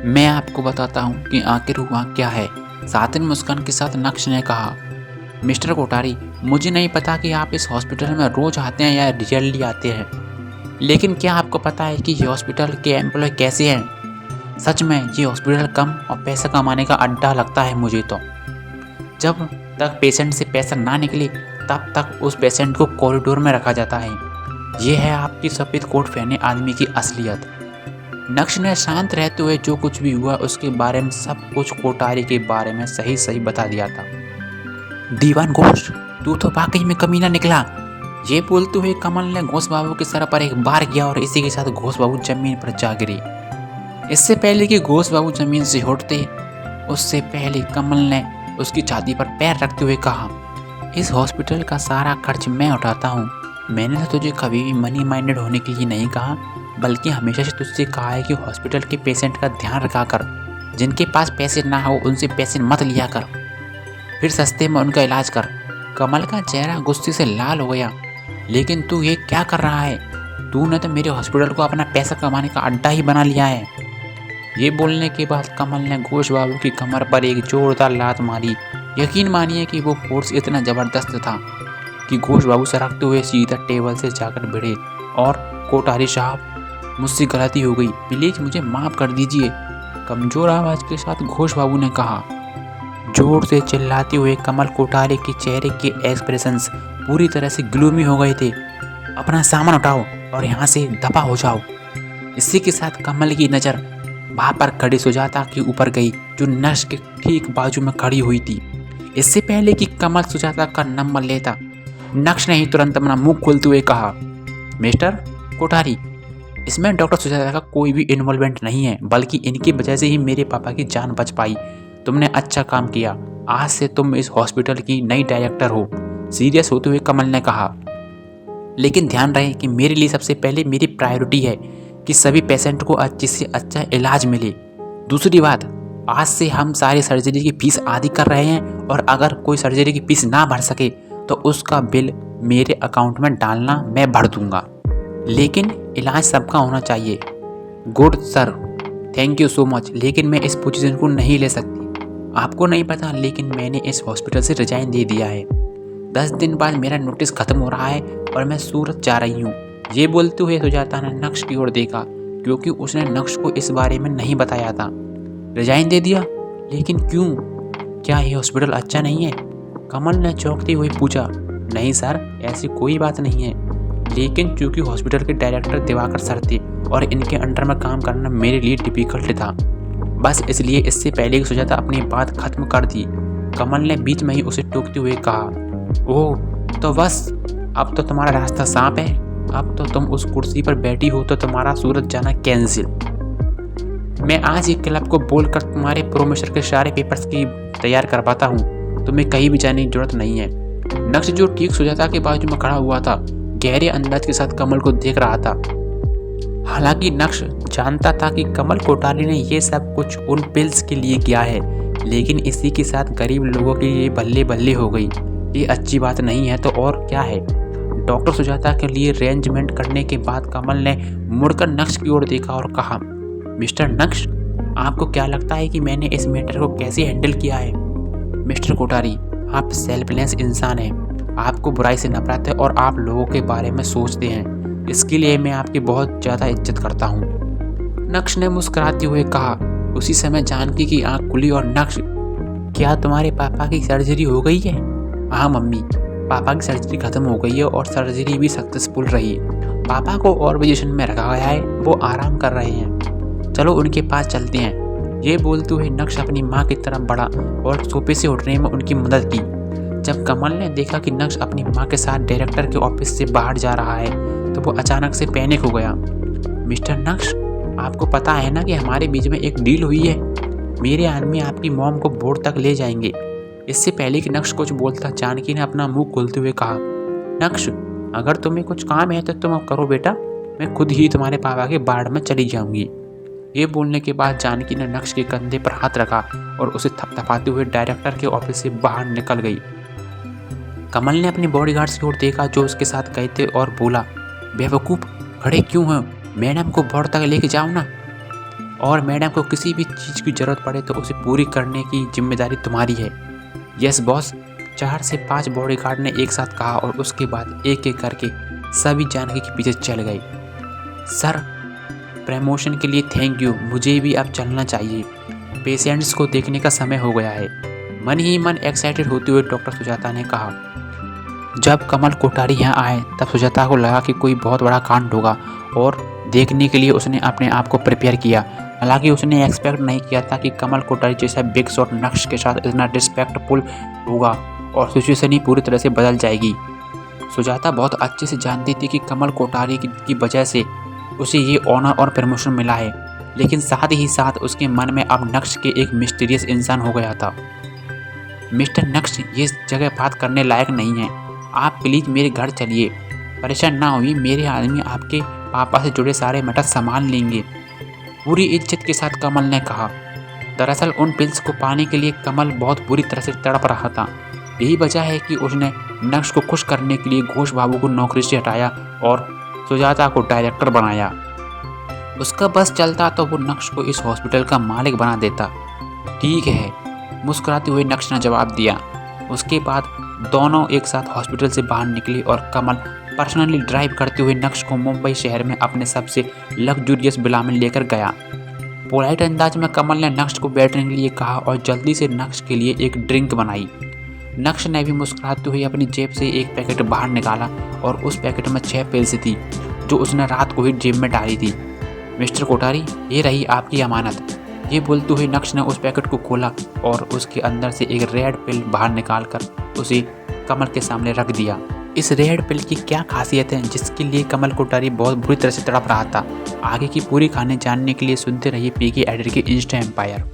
मैं आपको बताता हूँ कि आखिर हुआ क्या है। सातिन मुस्कान के साथ नक्श ने कहा, मिस्टर कोठारी, मुझे नहीं पता कि आप इस हॉस्पिटल में रोज आते हैं या रियली आते हैं, लेकिन क्या आपको पता है कि ये हॉस्पिटल के एम्प्लॉय कैसे हैं? सच में ये हॉस्पिटल कम और पैसा कमाने का अड्डा लगता है मुझे तो। जब तक पेशेंट से पैसा ना निकले तब तक उस पेशेंट को कॉरिडोर में रखा जाता है। ये है आपकी सफ़ेद कोट पहने आदमी की असलियत। नक्श ने शांत रहते हुए जो कुछ भी हुआ उसके बारे में सब कुछ कोठारी के बारे में सही सही बता दिया था। दीवान घोष, तू तो वाकई में कमीना निकला। ये बोलते हुए कमल ने घोष बाबू के सर पर एक बार किया और इसी के साथ घोष बाबू जमीन पर जा गिरे। इससे पहले कि घोष बाबू जमीन से उठते, उससे पहले कमल ने उसकी छाती पर पैर रखते हुए कहा, इस हॉस्पिटल का सारा खर्च मैं उठाता हूँ। मैंने तो तुझे कभी भी मनी माइंडेड होने के लिए नहीं कहा, बल्कि हमेशा से तुझसे कहा है कि हॉस्पिटल के पेशेंट का ध्यान रखा कर। जिनके पास पैसे ना हो उनसे पैसे मत लिया कर, फिर सस्ते में उनका इलाज कर। कमल का चेहरा गुस्से से लाल हो गया। लेकिन तू ये क्या कर रहा है? तूने तो मेरे हॉस्पिटल को अपना पैसा कमाने का अड्डा ही बना लिया है। ये बोलने के बाद कमल ने घोष बाबू की कमर पर एक जोरदार लात मारी। यकीन मानिए कि वो फोर्स इतना ज़बरदस्त था कि घोष बाबू सरकते हुए सीधा टेबल से जाकर भिड़े और कोठारी साहब, मुझसे गलती हो गई, प्लीज़ मुझे माफ़ कर दीजिए, कमज़ोर आवाज़ के साथ घोष बाबू ने कहा। जोर से चिल्लाते हुए कमल कोठारी के चेहरे के एक्सप्रेशंस पूरी तरह से ग्लूमी हो गए थे। अपना सामान उठाओ और यहाँ से दफा हो जाओ। इसी के साथ कमल की नज़र वहाँ पर खड़ी सुजाता के ऊपर गई, जो नक्श के ठीक बाजू में खड़ी हुई थी। इससे पहले कि कमल सुजाता का नंबर लेता, नक्श ने ही तुरंत अपना मुंह खोलते हुए कहा, मिस्टर कोठारी, इसमें डॉक्टर सुजाता का कोई भी इन्वॉल्वमेंट नहीं है, बल्कि इनकी वजह से ही मेरे पापा की जान बच पाई। तुमने अच्छा काम किया। आज से तुम इस हॉस्पिटल की नई डायरेक्टर हो। सीरियस होते हुए कमल ने कहा, लेकिन ध्यान रहे कि मेरे लिए सबसे पहले मेरी प्रायोरिटी है कि सभी पेशेंट को अच्छे से अच्छा इलाज मिले। दूसरी बात, आज से हम सारी सर्जरी की फीस आधी कर रहे हैं, और अगर कोई सर्जरी की फीस ना भर सके तो उसका बिल मेरे अकाउंट में डालना, मैं भर दूंगा। लेकिन इलाज सबका होना चाहिए। Good sir, thank you so much, लेकिन मैं इस पोजीशन को नहीं ले सकती। आपको नहीं पता, लेकिन मैंने इस हॉस्पिटल से रिजाइन दे दिया है। 10 दिन बाद मेरा नोटिस खत्म हो रहा है और मैं सूरत जा रही हूँ। ये बोलते हुए सुजाता ने नक्श की ओर देखा, क्योंकि उसने नक्श को इस बारे में नहीं बताया था। रिजाइन दे दिया? लेकिन क्यों? क्या ये हॉस्पिटल अच्छा नहीं है? कमल ने चौंकते हुए पूछा। नहीं सर, ऐसी कोई बात नहीं है, लेकिन चूंकि हॉस्पिटल के डायरेक्टर दिवाकर सर थे और इनके अंडर में काम करना मेरे लिए डिफिकल्ट था, बस इसलिए। इससे पहले कि सुजाता अपनी बात खत्म कर दी, कमल ने बीच में ही उसे टोकते हुए कहा, ओह तो बस, अब तो तुम्हारा रास्ता साफ है। अब तो तुम उस कुर्सी पर बैठी हो तो तुम्हारा सूरत जाना कैंसिल। मैं आज ही क्लब को बोलकर तुम्हारे प्रोमोशन के सारे पेपर्स की तैयार करवाता हूँ। तुम्हें कहीं भी जाने की जरूरत नहीं है। नक्श, जो ठीक सुजाता के बाजू में खड़ा हुआ था, गहरे अंदाज के साथ कमल को देख रहा था। हालांकि नक्श जानता था कि कमल कोठारी ने ये सब कुछ उन पिल्स के लिए किया है, लेकिन इसी के साथ गरीब लोगों के लिए बल्ले बल्ले हो गई। ये अच्छी बात नहीं है तो और क्या है। डॉक्टर सुजाता के लिए अरेंजमेंट करने के बाद कमल ने मुड़कर नक्श की ओर देखा और कहा, मिस्टर नक्श, आपको क्या लगता है कि मैंने इस मैटर को कैसे हैंडल किया है? मिस्टर कोठारी, आप सेल्फलेस इंसान हैं। आपको बुराई से नफरत है और आप लोगों के बारे में सोचते हैं। इसके लिए मैं आपकी बहुत ज़्यादा इज्जत करता हूँ। नक्श ने मुस्कुराते हुए कहा। उसी समय जानकी की आंख खुली और नक्श, क्या तुम्हारे पापा की सर्जरी हो गई है? हाँ मम्मी, पापा की सर्जरी खत्म हो गई है और सर्जरी भी सक्सेसफुल रही। पापा को और पोजीशन में रखा गया है, वो आराम कर रहे हैं। चलो उनके पास चलते हैं। ये बोलते हुए नक्श अपनी माँ की तरफ बढ़ा और सोफे से उठने में उनकी मदद की। जब कमल ने देखा कि नक्श अपनी माँ के साथ डायरेक्टर के ऑफिस से बाहर जा रहा है, तो वो अचानक से पैनिक हो गया। मिस्टर नक्श, आपको पता है ना कि हमारे बीच में एक डील हुई है। मेरे आदमी आपकी मॉम को बोर्ड तक ले जाएंगे। इससे पहले कि नक्श कुछ बोलता, जानकी ने अपना मुंह खोलते हुए कहा, नक्श, अगर तुम्हें कुछ काम है तो तुम करो बेटा, मैं खुद ही तुम्हारे पापा के वार्ड में चली जाऊंगी। ये बोलने के बाद जानकी ने नक्श के कंधे पर हाथ रखा और उसे थपथपाते हुए डायरेक्टर के ऑफिस से बाहर निकल गई। कमल ने अपने बॉडीगार्ड्स की ओर देखा जो उसके साथ गए थे और बोला, बेवकूफ़, खड़े क्यों हो? मैडम को बोर्ड तक लेके जाओ ना। और मैडम को किसी भी चीज़ की ज़रूरत पड़े तो उसे पूरी करने की जिम्मेदारी तुम्हारी है। यस बॉस, 4 से 5 बॉडीगार्ड ने एक साथ कहा और उसके बाद एक एक करके सभी जानकी के पीछे चल गए। सर, प्रमोशन के लिए थैंक यू, मुझे भी अब चलना चाहिए। पेशेंट्स को देखने का समय हो गया है। मन ही मन एक्साइटेड होते हुए डॉक्टर सुजाता ने कहा। जब कमल कोठारी यहाँ आए तब सुजाता को लगा कि कोई बहुत बड़ा कांड होगा और देखने के लिए उसने अपने आप को प्रिपेयर किया। हालांकि उसने एक्सपेक्ट नहीं किया था कि कमल कोठारी जैसा बिग शॉट नक्श के साथ इतना डिस्पेक्टफुल होगा और सिचुएशन ही पूरी तरह से बदल जाएगी। सुजाता बहुत अच्छे से जानती थी कि कमल कोठारी की वजह से उसे ये ऑनर और प्रमोशन मिला है, लेकिन साथ ही साथ उसके मन में अब नक्श के एक मिस्टीरियस इंसान हो गया था। मिस्टर नक्श, ये जगह बात करने लायक नहीं है, आप प्लीज़ मेरे घर चलिए। परेशान ना हुई, मेरे आदमी आपके पापा से जुड़े सारे मैटर संभाल लेंगे, पूरी इज्जत के साथ कमल ने कहा। दरअसल उन पिल्स को पाने के लिए कमल बहुत बुरी तरह से तड़प रहा था। यही वजह है कि उसने नक्श को खुश करने के लिए घोष बाबू को नौकरी से हटाया और सुजाता को डायरेक्टर बनाया। उसका बस चलता तो वो नक्श को इस हॉस्पिटल का मालिक बना देता। ठीक है, मुस्कुराते हुए नक्श ने जवाब दिया। उसके बाद दोनों एक साथ हॉस्पिटल से बाहर निकले और कमल पर्सनली ड्राइव करते हुए नक्श को मुंबई शहर में अपने सबसे लग्जूरियस विला में लेकर गया। पोलाइट अंदाज में कमल ने नक्श को बैठने के लिए कहा और जल्दी से नक्श के लिए एक ड्रिंक बनाई। नक्श ने भी मुस्कुराते हुए अपनी जेब से एक पैकेट बाहर निकाला और उस पैकेट में 6 पिल्स थी जो उसने रात को ही जेब में डाली थी। मिस्टर कोठारी, ये रही आपकी अमानत। ये बोलते हुए नक्श ने उस पैकेट को खोला और उसके अंदर से एक रेड पिल बाहर निकालकर उसे कमल के सामने रख दिया। इस रेड पिल की क्या खासियत है जिसके लिए कमल कोठारी बहुत बुरी तरह से तड़प रहा था? आगे की पूरी कहानी जानने के लिए सुनते रहिए पीके एडिटर के इंस्टा एम्पायर।